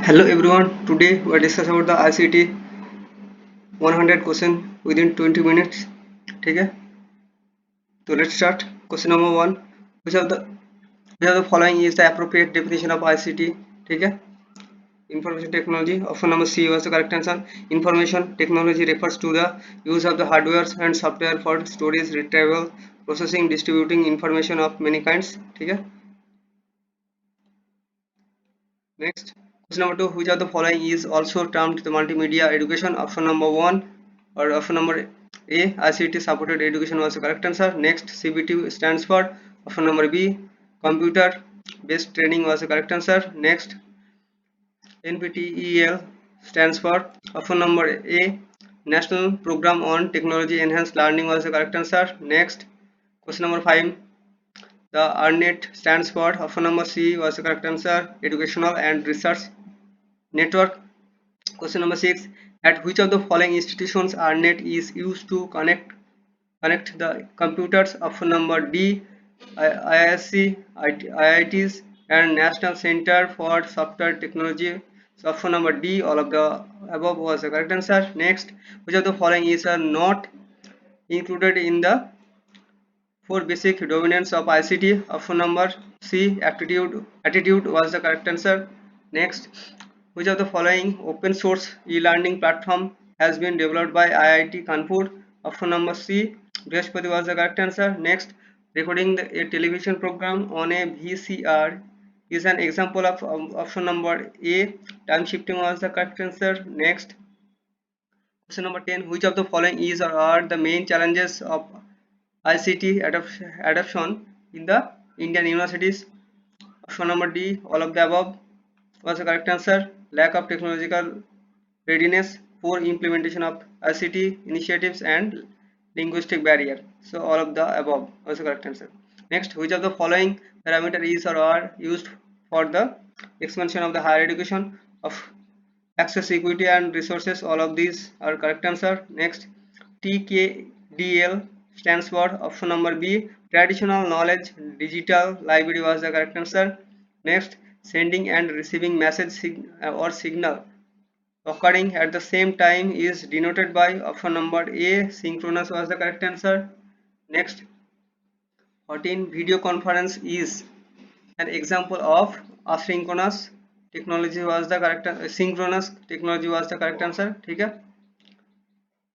Hello everyone, today we are discuss about the ICT 100 question within 20 minutes. ठीक है, so let's start. Question number one. Which of the which of the following is the appropriate definition of ICT? ठीक है, information technology. Option number C was the correct answer. Information technology refers to the use of the hardware and software for storage, retrieval, processing, distributing information of many kinds. ठीक है. Next, question number two. Which of the following is also termed the multimedia education? Option number one or option number A, ICT supported education was the correct answer. Next, CBT stands for option number B, computer based training was the correct answer. Next, NPTEL stands for option number A, National Program on Technology Enhanced Learning was the correct answer. Next, question number 5, the ARNET stands for option number C was the correct answer, Educational and Research Network. Question number 6, at which of the following institutions ARNET is used to connect the computers? Option number D, IISc, IITs and National Center for Software Technology. So option number D, all of the above was the correct answer. Next, which of the following is not included in the four basic dominants of ICT? Option number C, attitude was the correct answer. Next, which of the following open source e-learning platform has been developed by IIT Kanpur? Option number C, Brihaspati was the correct answer. Next, recording a television program on a VCR is an example of option number A, time shifting was the correct answer. Next, question number 10, which of the following is or are the main challenges of ICT adoption in the Indian universities? Option number D, all of the above was the correct answer. Lack of technological readiness, poor implementation of ICT initiatives and linguistic barrier. So all of the above was the correct answer. Next, which of the following parameter is or are used for the expansion of the higher education of access, equity and resources? All of these are correct answer. Next, TKDL stands for option number B, traditional knowledge digital library was the correct answer. Next, sending and receiving message or signal occurring at the same time is denoted by option number A, synchronous was the correct answer. Next, 14, video conference is an example of asynchronous technology was the correct synchronous technology was the correct answer. ठीक है.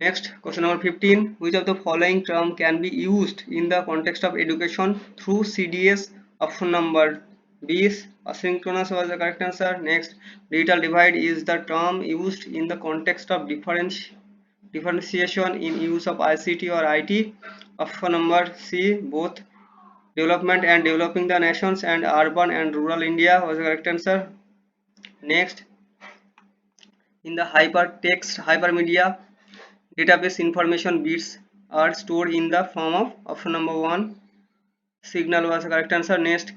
Next, question number 15, which of the following term can be used in the context of education through CDS? Option number B, asynchronous was the correct answer. Next, digital divide is the term used in the context of differentiation in use of ICT or IT. Option number C, both development and developing the nations and urban and rural India was the correct answer. Next, in the hypertext hypermedia database, information bits are stored in the form of option number 1, signal was the correct answer. Next,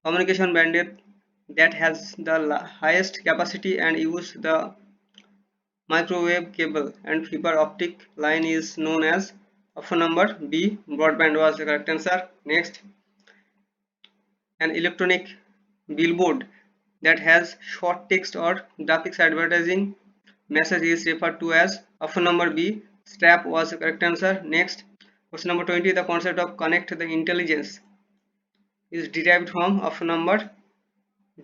communication bandwidth that has the highest capacity and use the microwave cable and fiber optic line is known as option number B, broadband was the correct answer. Next, an electronic billboard that has short text or graphics advertising message is referred to as option number B, strap was the correct answer. Next, question number 20, the concept of connect the intelligence is derived from option number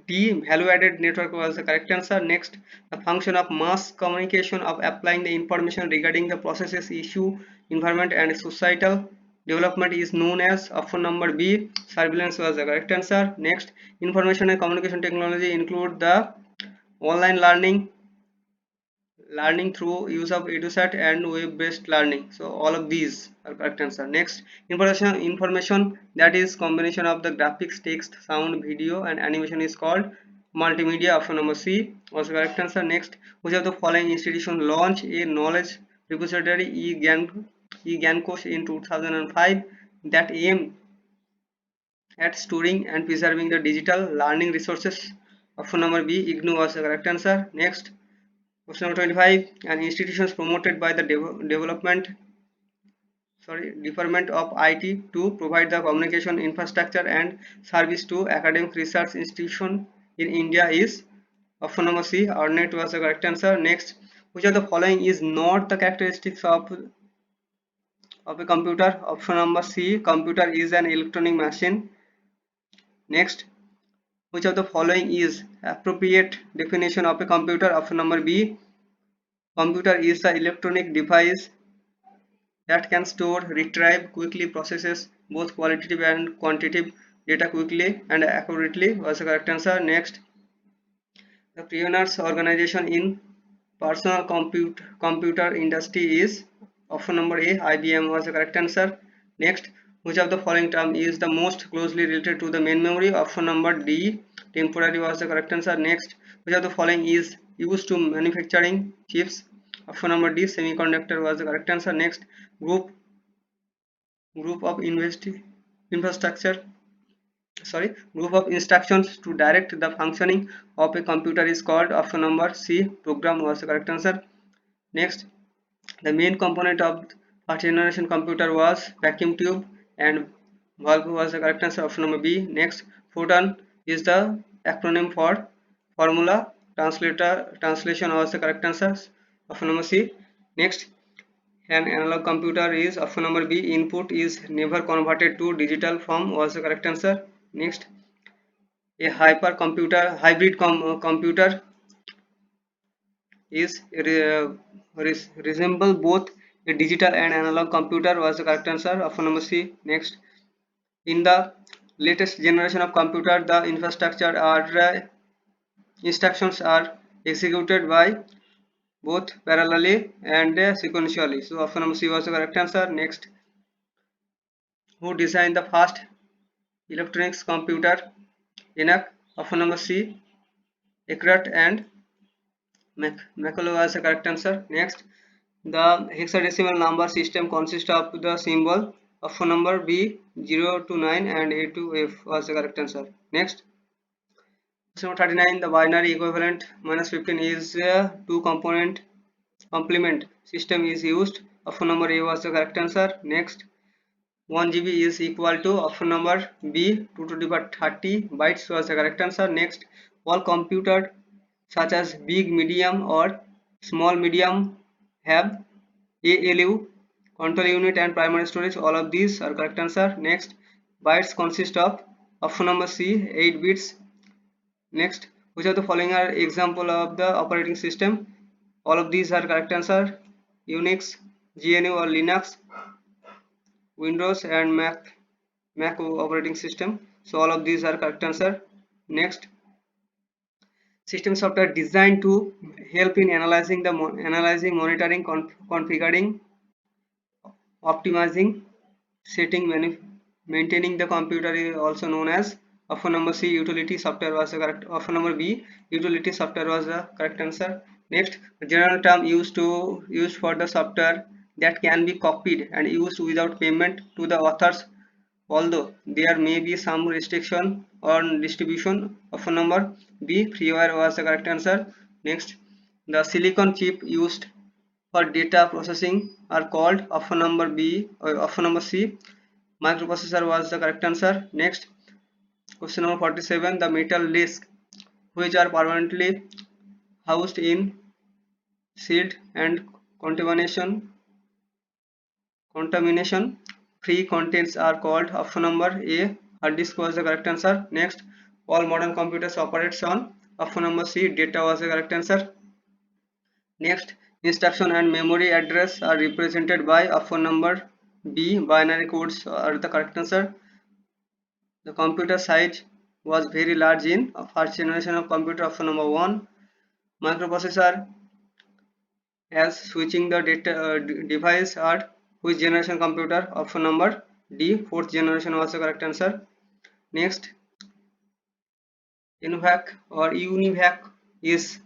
D, value added network was the correct answer. Next, the function of mass communication of applying the information regarding the processes, issue, environment and societal development is known as option number B, surveillance was the correct answer. Next, information and communication technology include the online learning through use of EduSat and web-based learning. So all of these are correct answer. Next, information that is combination of the graphics, text, sound, video, and animation is called multimedia. Option number C was the correct answer. Next, which of the following institution launched a knowledge repository eGyanKosh in 2005 that aim at storing and preserving the digital learning resources? Option number B, IGNOU was the correct answer. Next, question number 25, an institutions promoted by the Department of IT to provide the communication infrastructure and service to academic research institution in India is Option number C, ARNet was the correct answer. Next, which of the following is not the characteristics of a computer? Option number C, computer is an electronic machine. Next, which of the following is appropriate definition of a computer? Option number B, computer is the electronic device that can store, retrieve, quickly processes both qualitative and quantitative data quickly and accurately was the correct answer. Next, the pioneers organization in personal computer industry is option number A, IBM was the correct answer. Next, which of the following term is the most closely related to the main memory? Option number D, temporary was the correct answer. Next, which of the following is used to manufacturing chips? Option number D, semiconductor was the correct answer. Next, group of infrastructure, sorry, group of instructions to direct the functioning of a computer is called option number C, program was the correct answer. Next, the main component of first generation computer was vacuum tube and valve was the correct answer, option number B. Next, photon is the acronym for formula translation was the correct answer, option number C. Next, an analog computer is option number B, input is never converted to digital form was the correct answer. Next, a computer is resemble both a digital and analog computer was the correct answer, option number C. Next, in the latest generation of computer, the infrastructure are instructions are executed by both parallelly and sequentially. So option number C was the correct answer. Next, who designed the first electronics computer? ENIAC. Option number C, Eckert and McCulloch was the correct answer. Next, the hexadecimal number system consists of the symbol. Option number B, 0 to 9 and A to F was the correct answer. Next, question number 39, the binary equivalent minus 15 is a two component complement system is used. Option number A was the correct answer. Next, 1 GB is equal to option number B, 2 to the power 30 bytes was the correct answer. Next, all computers such as big, medium or small medium have ALU, control unit and primary storage. All of these are correct answer. Next, bytes consist of option number C, 8 bits. Next, which of the following are example of the operating system? All of these are correct answer. Unix, GNU or Linux, Windows and Mac operating system. So all of these are correct answer. Next, system software designed to help in analyzing monitoring, configuring, optimizing, setting, maintaining the computer is also known as option number C, utility software was the correct. Option number B, utility software was the correct answer. Next, the general term used for the software that can be copied and used without payment to the authors, although there may be some restriction on distribution. Option number B, freeware was the correct answer. Next, the silicon chip used for data processing are called option number B or option number C, microprocessor was the correct answer. Next, question number 47, the metal disc which are permanently housed in sealed and contamination free contents are called option number A, hard disk was the correct answer. Next, all modern computers operates on option number C, data was the correct answer. Next, instruction and memory address are represented by option number B, binary codes are the correct answer. The computer size was very large in first generation of computer, option number 1. Microprocessor as switching the data device are which generation computer? Option number D, fourth generation was the correct answer. Next, UNIVAC or UNIVAC is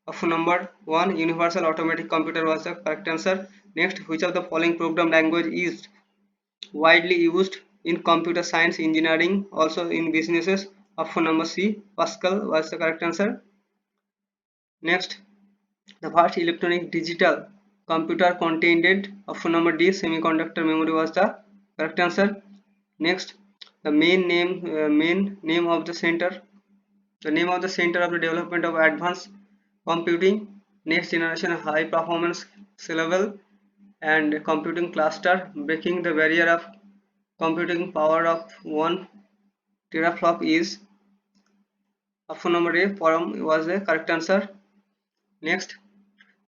option number 1, universal automatic computer was the correct answer. Next, which of the following program language is widely used in computer science, engineering, also in businesses? Option number C, Pascal was the correct answer. Next, the first electronic digital computer contained option number D, semiconductor memory was the correct answer. Next, the main name of the center The name of the center of the development of advanced computing, next generation high performance scalable and computing cluster, breaking the barrier of computing power of 1 teraflop is option number A. Forum was the correct answer. Next,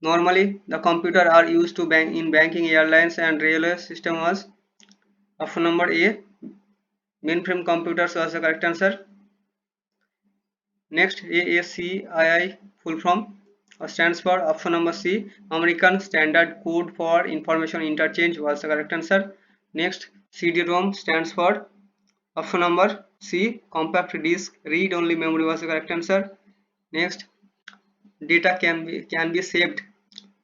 normally the computer are used to bank in banking, airlines and railway system was option number A. Mainframe computers was the correct answer. Next, ASCII full form stands for option number C. American Standard Code for Information Interchange was the correct answer. Next, CD-ROM stands for option number C. Compact disk read only memory was the correct answer. Next, data can be saved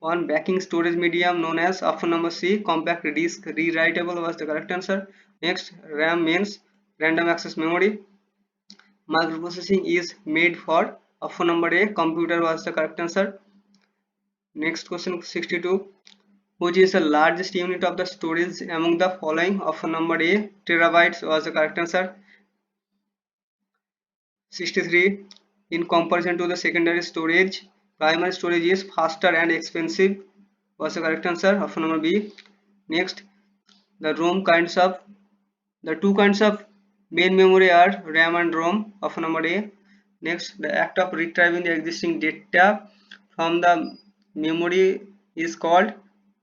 on backing storage medium known as option number C. Compact disk rewritable was the correct answer. Next, RAM means random access memory. Microprocessing is made for option number A. Computer was the correct answer. Next question 62. Which is the largest unit of the storage among the following? Option number A. Terabytes was the correct answer. 63. In comparison to the secondary storage, primary storage is faster and expensive was the correct answer. Option number B. Next, the two kinds of main memory are RAM and ROM. Option number A. Next, the act of retrieving the existing data from the memory is called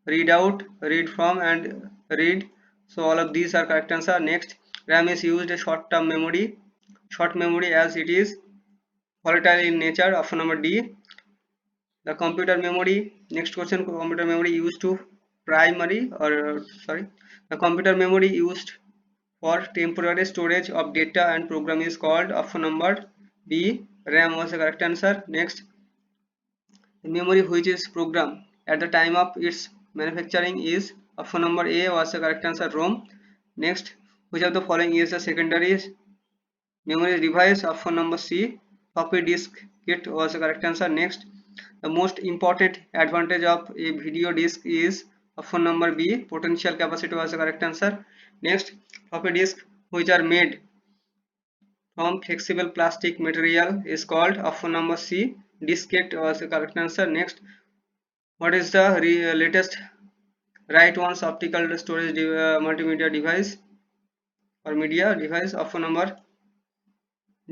read out, read from and read. So all of these are correct answer. Next, RAM is used as short memory as it is volatile in nature. Option number D. The computer memory. Next question, computer memory used to primary or sorry, the computer memory used for temporary storage of data and program is called option number B. RAM was the correct answer. Next, the memory which is programmed at the time of its manufacturing is option number A was the correct answer, ROM. Next, which of the following is the secondary memory device? Option number C. Floppy disk kit was the correct answer. Next, the most important advantage of a video disk is option number B. Potential capacity was the correct answer. Next, floppy disk which are made from flexible plastic material is called option number C. Diskette was the correct answer. Next, what is the latest write once optical storage multimedia device or media device? Option number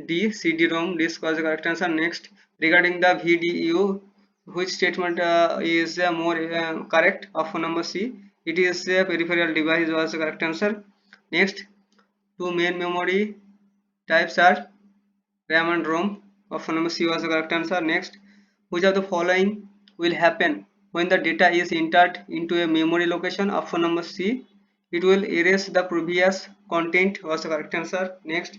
D. CD-ROM disk was the correct answer. Next, regarding the VDU, which statement is more correct? Option number C. It is a peripheral device was the correct answer. Next, two main memory types are RAM and ROM. Option number C was the correct answer. Next, which of the following will happen when the data is entered into a memory location? Option number C. It will erase the previous content was the correct answer. Next,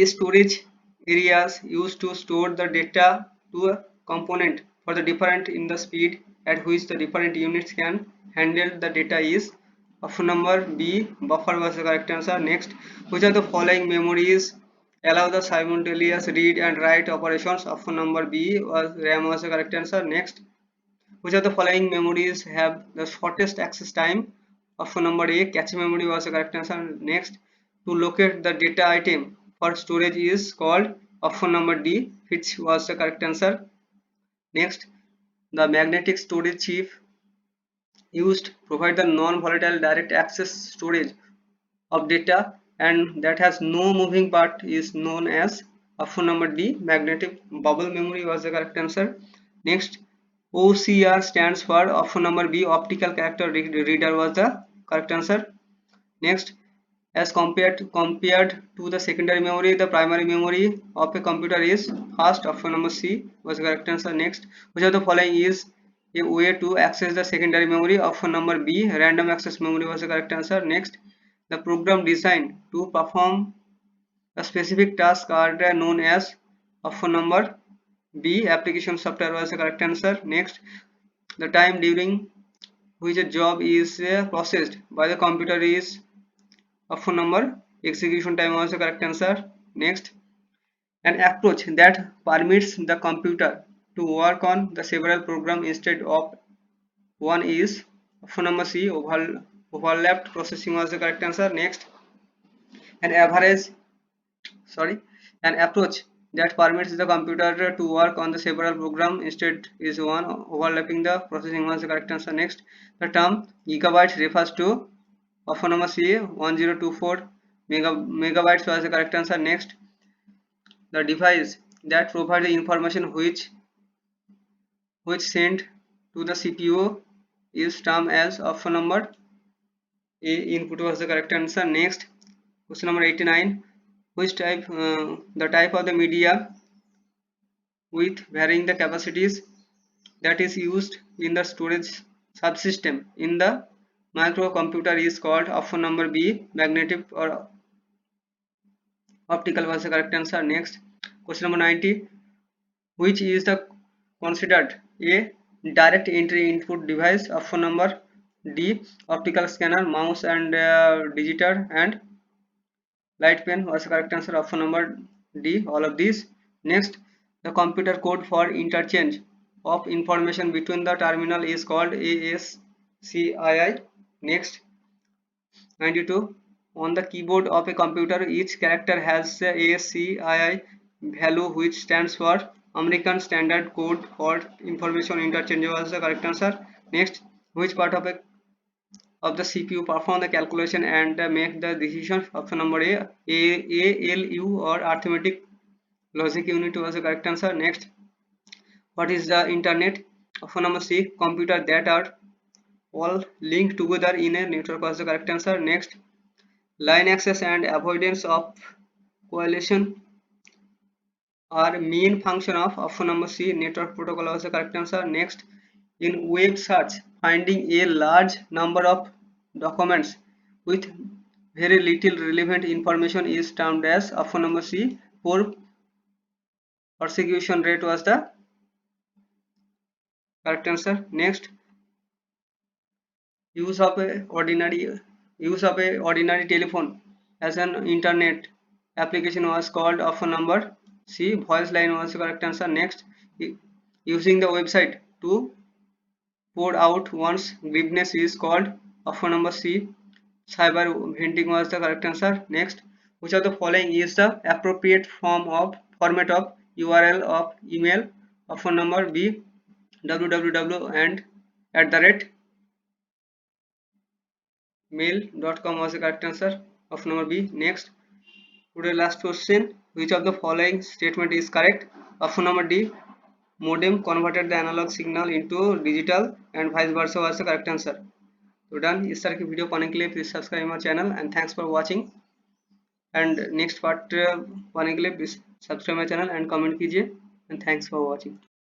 storage areas used to store the data to a component for the different in the speed at which the different units can handle the data is option number B. Buffer was the correct answer. Next, which of the following memories allow the simultaneous read and write operations? Option number B was RAM was the correct answer. Next, which of the following memories have the shortest access time? Option number A. Cache memory was the correct answer. Next, to locate the data item for storage is called option number D, which was the correct answer. Next, the magnetic storage chip used provide the non-volatile direct access storage of data and that has no moving part is known as option number D. Magnetic bubble memory was the correct answer. Next, OCR stands for option number B. Optical character reader was the correct answer. Next, as compared to the secondary memory, the primary memory of a computer is fast. Option number C was the correct answer. Next, which of the following is a way to access the secondary memory? Option number B. Random access memory was the correct answer. Next, the program designed to perform a specific task are known as option number B. Application software was the correct answer. Next, the time during which a job is processed by the computer is option number execution time was the correct answer. Next, an approach that permits the computer to work on the several programs instead of one is option number C. Overlapped processing was the correct answer. Next, an average sorry An approach that permits the computer to work on the several programs instead is one overlapping the processing was the correct answer. Next, the term gigabytes refers to option number C 1024 megabytes was the correct answer. Next, the device that provides the information which sent to the CPU is termed as option number A input was the correct answer. Next, question number 89, which type the type of the media with varying the capacities that is used in the storage subsystem in the microcomputer is called option number B magnetic or optical was the correct answer. Next, question number 90, which is the considered a direct entry input device, option number D optical scanner, mouse and digital and light pen was the correct answer, option number D all of these. Next, the computer code for interchange of information between the terminal is called ASCII. Next, 92, on the keyboard of a computer each character has the ASCII value which stands for American Standard Code for Information Interchange was the correct answer. Next, which part of the CPU perform the calculation and make the decision, option number A ALU or arithmetic logic unit was the correct answer. Next, what is the internet, option number C computer that are all linked together in a network was the correct answer. Next, line access and avoidance of coalition are main function of option number C network protocol was the correct answer. Next, in web search finding a large number of documents with very little relevant information is termed as option number C poor persecution rate was the correct answer. Next, use of a ordinary telephone as an internet application was called option number C voice line was the correct answer. Next, using the website to pour out one's grievances is called option number C cyber venting was the correct answer. Next, which of the following is the appropriate format of URL of email, option number B www and @mail.com was the correct answer, option number B. Next, today last question, which of the following statement is correct, option number D modem converted the analog signal into digital and vice versa was the correct answer. तो done इस तरह की video पाने के लिए please subscribe my channel and thanks for watching and next part पाने के लिए please subscribe my channel and comment कीजिए एंड थैंक्स फॉर वाचिंग.